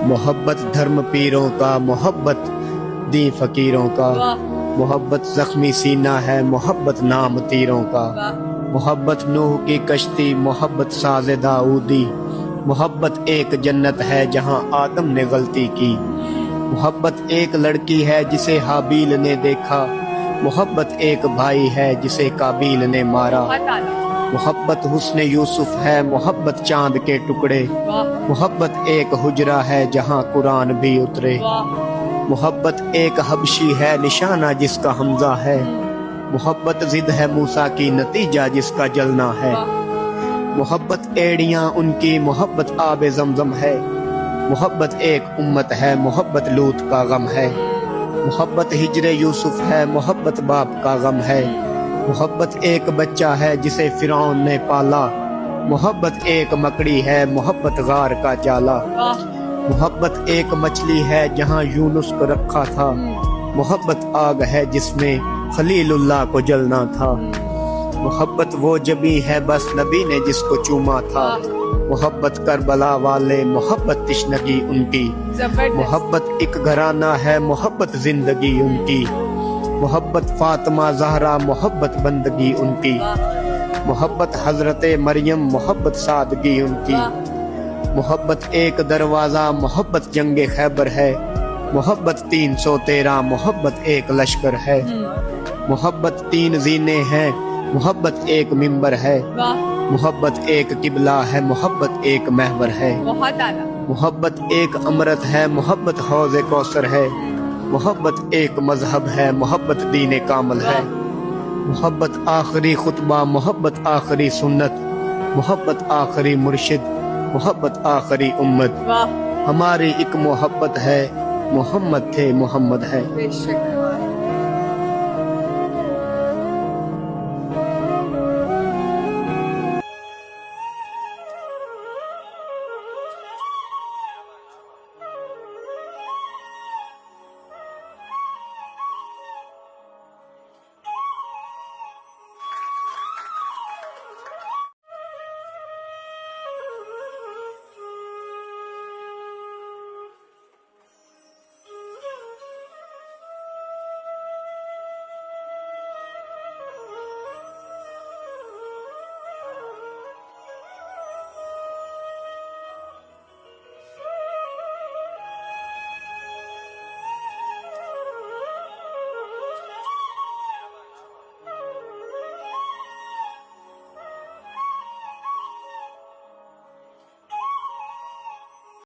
मोहब्बत धर्म पीरों का, मोहब्बत दी फकीरों का, मोहब्बत जख्मी सीना है, मोहब्बत नाम तीरों का, मोहब्बत नूह की कश्ती, मोहब्बत साज़े दाऊदी, मोहब्बत एक जन्नत है जहां आदम ने गलती की, मोहब्बत एक लड़की है जिसे हाबील ने देखा, मोहब्बत एक भाई है जिसे काबील ने मारा, मोहब्बत हुस्न यूसुफ है, मोहब्बत चांद के टुकड़े, मोहब्बत एक हुजरा है जहां कुरान भी उतरे, मोहब्बत एक हबशी है निशाना जिसका हमजा है, मोहब्बत जिद है मूसा की नतीजा जिसका जलना है, मोहब्बत एड़ियां उनकी, मोहब्बत आबे ज़मज़म है, मोहब्बत एक उम्मत है, मोहब्बत लूत का गम है, मोहब्बत हिजरे यूसुफ है, मोहब्बत बाप का गम है, मोहब्बत एक बच्चा है जिसे फिरौन ने पाला, मोहब्बत एक मकड़ी है, मोहब्बत गार का जाला, मोहब्बत एक मछली है जहां यूनुस को रखा था, मोहब्बत आग है जिसमें खलीलुल्लाह को जलना था, मोहब्बत वो जबी है बस नबी ने जिसको चूमा था, मोहब्बत करबला वाले, मोहब्बत तिश्नगी उनकी, मोहब्बत एक घराना है, मोहब्बत जिंदगी उनकी, मोहब्बत फातिमा ज़हरा, मोहब्बत बंदगी उनकी, मोहब्बत हजरत मरियम, मोहब्बत सादगी उनकी, मोहब्बत एक दरवाज़ा, मोहब्बत जंगे खैबर है, मोहब्बत 313, मोहब्बत एक लश्कर है, मोहब्बत 3 जीने हैं, मोहब्बत एक मिंबर है, मोहब्बत एक किबला है, मोहब्बत एक महवर है, मोहब्बत एक अमृत है, मोहब्बत हौज़े कौसर है, मोहब्बत एक मजहब है, मोहब्बत दीन कामल है, मोहब्बत आखिरी खुतबा, मोहब्बत आखिरी सुन्नत, मोहब्बत आखिरी मुर्शिद, मोहब्बत आखिरी उम्मत, हमारी एक मोहब्बत है, मोहम्मद थे मोहम्मद है।